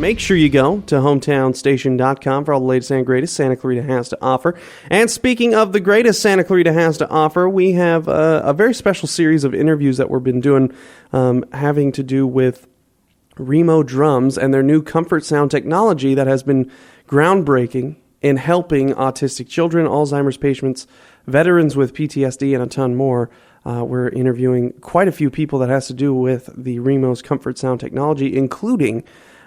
make sure you go to hometownstation.com for all the latest and greatest Santa Clarita has to offer. And speaking of the greatest Santa Clarita has to offer, we have a very special series of interviews that we've been doing having to do with Remo drums and their new comfort sound technology that has been groundbreaking in helping autistic children, Alzheimer's patients, veterans with PTSD, and a ton more. We're interviewing quite a few people that has to do with the Remo's comfort sound technology, including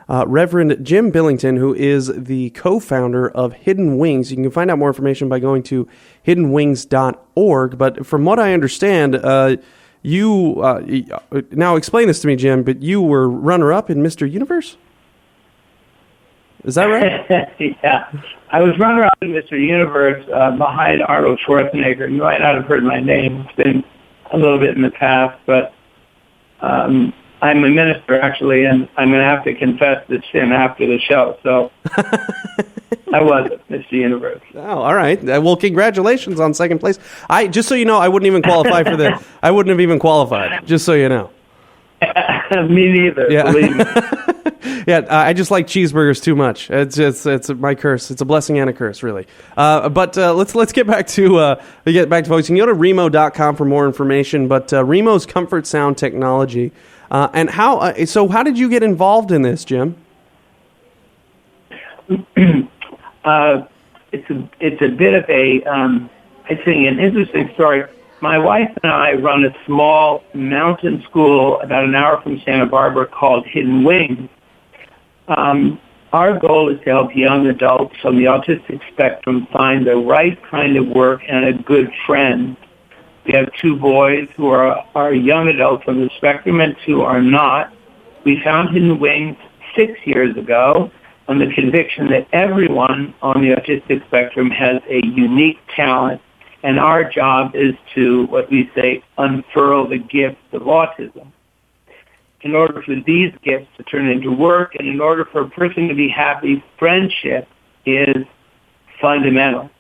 Reverend Jim Billington, who is the co-founder of Hidden Wings. You can find out more information by going to hiddenwings.org. But from what I understand, you now explain this to me, Jim, but you were runner-up in Mr. Universe? Is that right? Yeah. I was runner-up in Mr. Universe behind Arnold Schwarzenegger. You might not have heard my name. It's been a little bit in the past, but I'm a minister, actually, and I'm going to have to confess this sin after the show. So I was at Mr. Universe. Oh, all right. Well, congratulations on second place. Just so you know, I wouldn't even qualify for the. I wouldn't have even qualified. Just so you know. Me neither. Yeah. Believe me. Yeah, I just like cheeseburgers too much. It's my curse. It's a blessing and a curse, really. But let's get back to folks. You can go to remo.com for more information. But Remo's comfort sound technology, and how did you get involved in this, Jim? It's a bit of I think an interesting story. My wife and I run a small mountain school about an hour from Santa Barbara called Hidden Wings. Our goal is to help young adults on the autistic spectrum find the right kind of work and a good friend. We have 2 boys who are young adults on the spectrum and 2 are not. We found Hidden Wings 6 years ago on the conviction that everyone on the autistic spectrum has a unique talent, and our job is to, what we say, unfurl the gifts of autism. In order for these gifts to turn into work, and in order for a person to be happy, friendship is fundamental.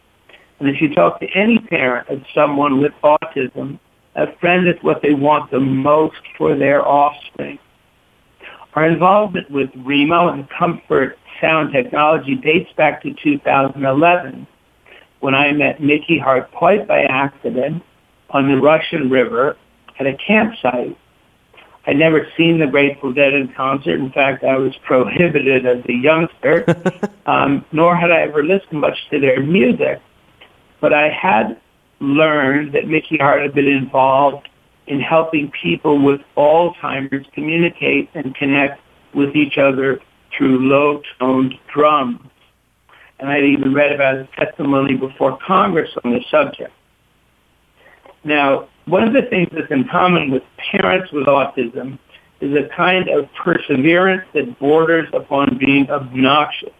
And if you talk to any parent of someone with autism, a friend is what they want the most for their offspring. Our involvement with Remo and comfort sound technology dates back to 2011, when I met Mickey Hart quite by accident on the Russian River at a campsite. I'd never seen the Grateful Dead in concert. In fact, I was prohibited as a youngster, nor had I ever listened much to their music. But I had learned that Mickey Hart had been involved in helping people with Alzheimer's communicate and connect with each other through low-toned drums. And I'd even read about his testimony before Congress on the subject. Now, one of the things that's in common with parents with autism is a kind of perseverance that borders upon being obnoxious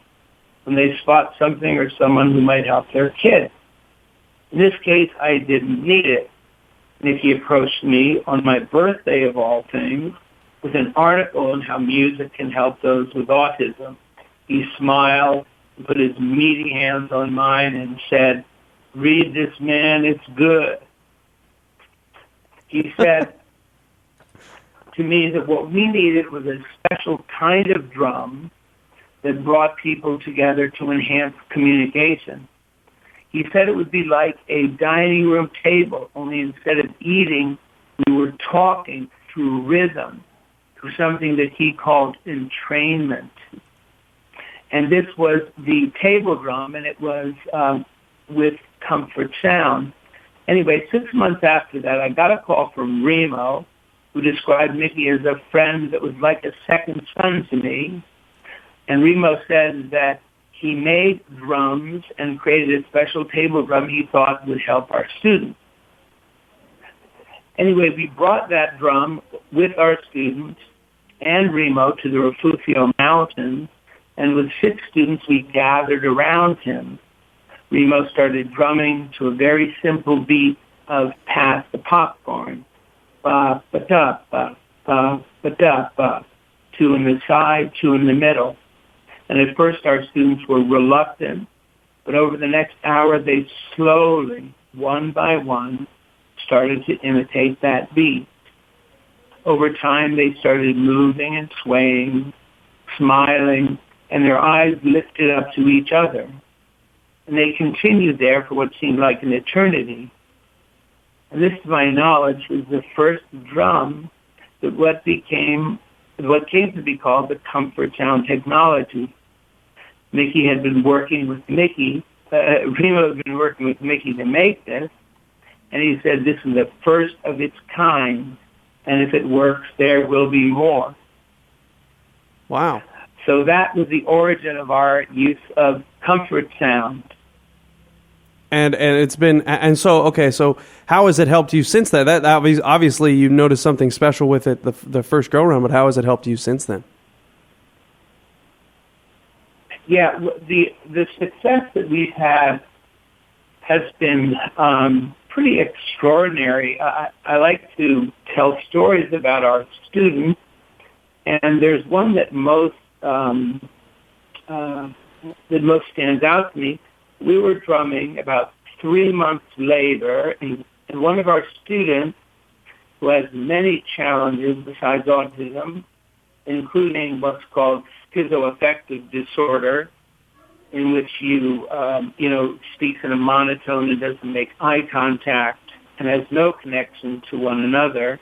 when they spot something or someone who might help their kid. In this case, I didn't need it. Nikki approached me on my birthday, of all things, with an article on how music can help those with autism. He smiled, put his meaty hands on mine, and said, "Read this, man, it's good." He said to me that what we needed was a special kind of drum that brought people together to enhance communication. He said it would be like a dining room table, only instead of eating, we were talking through rhythm, through something that he called entrainment. And this was the table drum, and it was with comfort sound. Anyway, 6 months after that, I got a call from Remo, who described Mickey as a friend that was like a second son to me. And Remo said that he made drums and created a special table drum he thought would help our students. Anyway, we brought that drum with our students and Remo to the Refugio Mountains, and with 6 students, we gathered around him. Remo started drumming to a very simple beat of Pass the Popcorn. Ba, ba, da, ba, ba, ba, da, ba. 2 in the side, 2 in the middle. And at first our students were reluctant, but over the next hour they slowly, one by one, started to imitate that beat. Over time they started moving and swaying, smiling, and their eyes lifted up to each other. And they continued there for what seemed like an eternity. And this, to my knowledge, was the first drum that what came to be called the comfort sound technology. Remo had been working with Mickey to make this, and he said this is the first of its kind, and if it works, there will be more. Wow. So that was the origin of our use of comfort sound. And it's been, and so, okay, so how has it helped you since then? That obviously you noticed something special with it the first go-around, but how has it helped you since then? Yeah, the success that we've had has been pretty extraordinary. I like to tell stories about our students, and there's one that most stands out to me. We were drumming about 3 months later, and one of our students, who has many challenges besides autism, including what's called schizoaffective disorder, in which you speaks in a monotone and doesn't make eye contact and has no connection to one another.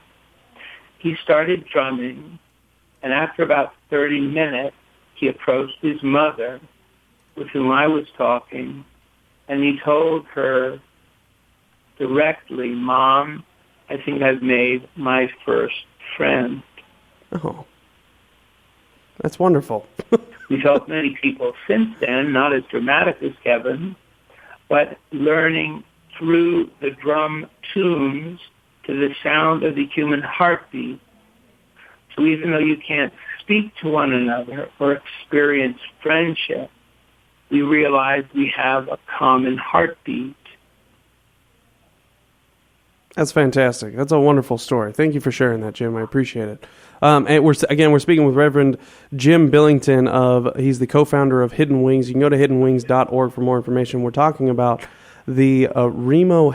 He started drumming, and after about 30 minutes, he approached his mother, with whom I was talking, and he told her directly, "Mom, I think I've made my first friend." Oh, that's wonderful. We've helped many people since then, not as dramatic as Kevin, but learning through the drum tunes to the sound of the human heartbeat. So even though you can't speak to one another or experience friendship, we realize we have a common heartbeat. That's fantastic. That's a wonderful story. Thank you for sharing that, Jim. I appreciate it. And we're speaking with Reverend Jim Billington. He's the co-founder of Hidden Wings. You can go to hiddenwings.org for more information. We're talking about the Remo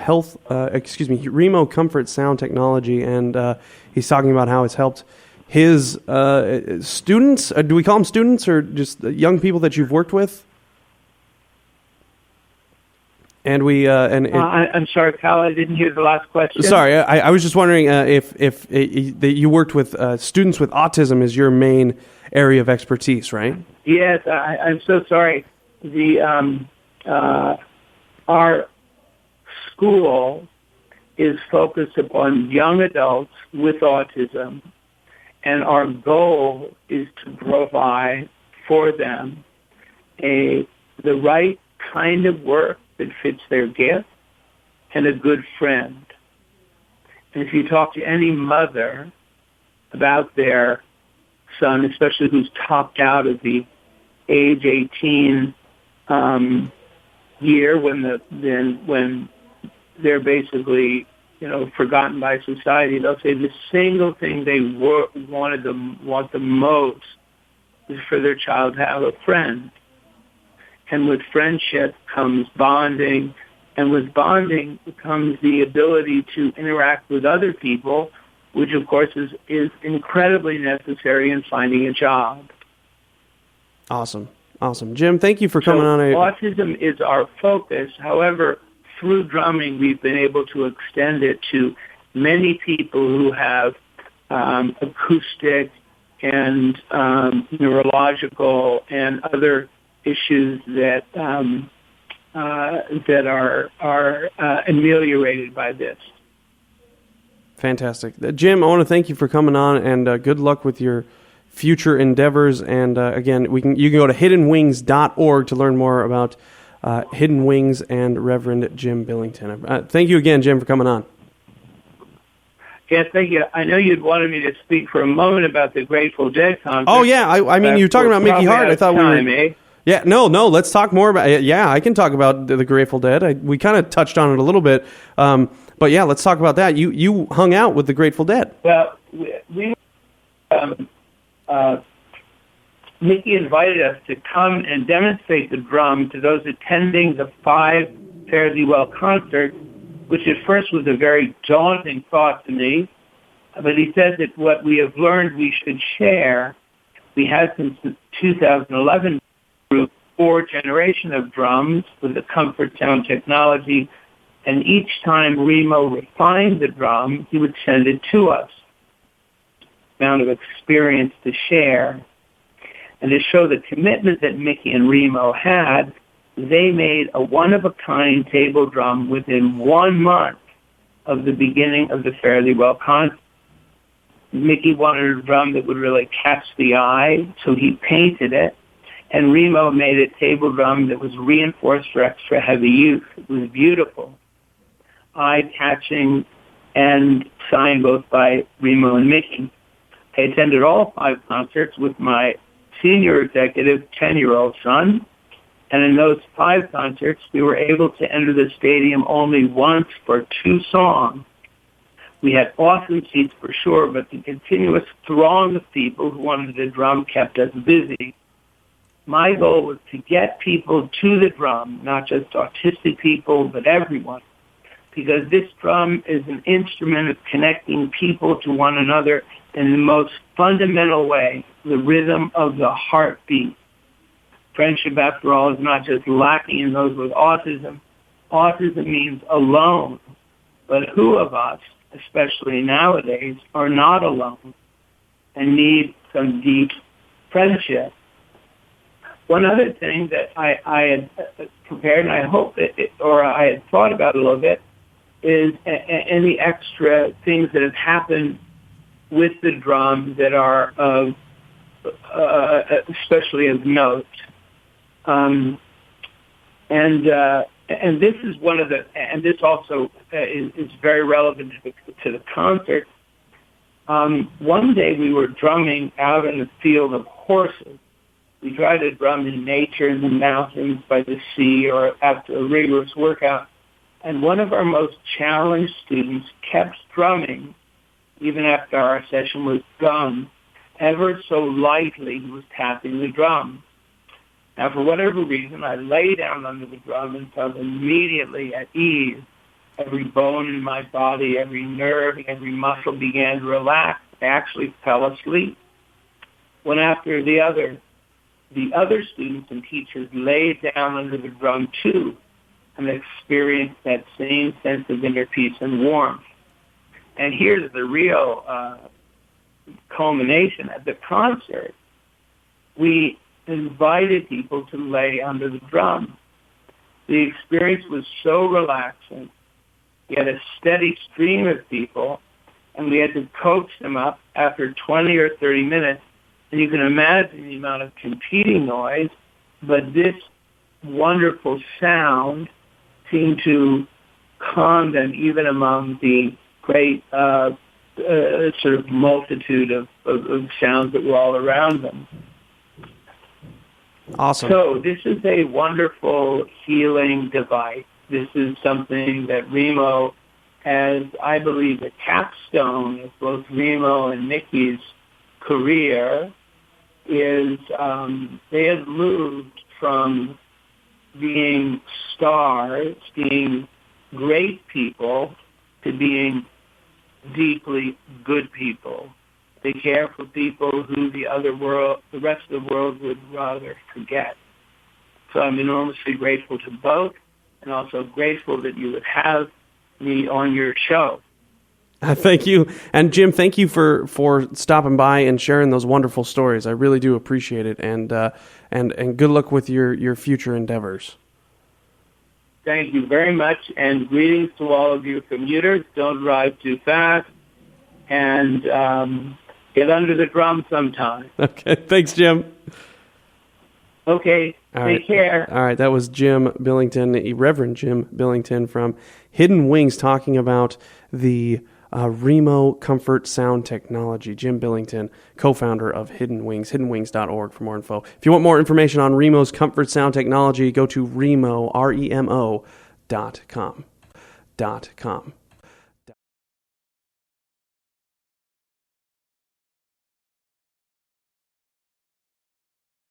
Remo Comfort Sound Technology, and he's talking about how it's helped his students. Do we call them students or just young people that you've worked with? And I'm sorry, Kyle, I didn't hear the last question. Sorry, I was just wondering if you worked with students with autism is your main area of expertise, right? Yes, I'm so sorry. Our school is focused upon young adults with autism, and our goal is to provide for them the right kind of work that fits their gift and a good friend. And if you talk to any mother about their son, especially who's topped out of the age 18 year, when they're basically forgotten by society, they'll say the single thing they want the most is for their child to have a friend. And with friendship comes bonding, and with bonding comes the ability to interact with other people, which of course is incredibly necessary in finding a job. Awesome. Jim, thank you for coming on. Autism is our focus. However, through drumming, we've been able to extend it to many people who have acoustic and neurological and other issues that are ameliorated by this. Fantastic. Jim, I want to thank you for coming on, and good luck with your future endeavors. And again, you can go to hiddenwings.org to learn more about Hidden Wings and Reverend Jim Billington. Thank you again, Jim, for coming on. Yes, thank you. I know you'd wanted me to speak for a moment about the Grateful Dead concert. Oh, yeah. I mean, you're talking about Mickey Hart. I thought we were... Yeah, no, let's talk more about it. Yeah, I can talk about the Grateful Dead. We kind of touched on it a little bit. But yeah, let's talk about that. You hung out with the Grateful Dead. Well, Mickey invited us to come and demonstrate the drum to those attending the 5 Fare Thee Well concert, which at first was a very daunting thought to me. But he said that what we have learned we should share. We had since 2011 through 4 generations of drums with the comfort sound technology. And each time Remo refined the drum, he would send it to us. Amount of experience to share. And to show the commitment that Mickey and Remo had, they made a one-of-a-kind table drum within 1 month of the beginning of the Fairly Well concert. Mickey wanted a drum that would really catch the eye, so he painted it. And Remo made a table drum that was reinforced for extra heavy use. It was beautiful, eye-catching, and signed both by Remo and Mickey. I attended all 5 concerts with my senior executive 10-year-old son, and in those 5 concerts, we were able to enter the stadium only once for 2 songs. We had awesome seats for sure, but the continuous throng of people who wanted the drum kept us busy. My goal was to get people to the drum, not just autistic people, but everyone, because this drum is an instrument of connecting people to one another in the most fundamental way, the rhythm of the heartbeat. Friendship, after all, is not just lacking in those with autism. Autism means alone. But who of us, especially nowadays, are not alone and need some deep friendship? One other thing that I had prepared, and I hope I had thought about a little bit, is any extra things that have happened with the drum that are of, especially of note. And this is one of the, and this also is very relevant to the concert. One day we were drumming out in the field of horses. We tried to drum in nature, in the mountains, by the sea, or after a rigorous workout. And one of our most challenged students kept drumming, even after our session was done. Ever so lightly, he was tapping the drum. Now, for whatever reason, I lay down under the drum and felt immediately at ease. Every bone in my body, every nerve, every muscle began to relax. I actually fell asleep. When after the other students and teachers laid down under the drum too and experienced that same sense of inner peace and warmth. And here's the real culmination. At the concert, we invited people to lay under the drum. The experience was so relaxing. We had a steady stream of people, and we had to coax them up after 20 or 30 minutes. And you can imagine the amount of competing noise, but this wonderful sound seemed to calm them even among the great sort of multitude of sounds that were all around them. Awesome. So this is a wonderful healing device. This is something that Remo, as I believe the capstone of both Remo and Mickey's career, is they have moved from being stars, being great people, to being deeply good people. They care for people who the rest of the world would rather forget. So I'm enormously grateful to both, and also grateful that you would have me on your show. Thank you. And Jim, thank you for stopping by and sharing those wonderful stories. I really do appreciate it. And good luck with your future endeavors. Thank you very much. And greetings to all of you commuters. Don't drive too fast. And get under the drum sometime. Okay. Thanks, Jim. Okay. Take care. All right. That was Jim Billington, Reverend Jim Billington from Hidden Wings, talking about the Remo Comfort Sound Technology. Jim Billington, co-founder of Hidden Wings, hiddenwings.org for more info. If you want more information on Remo's Comfort Sound Technology, go to Remo, REMO.com.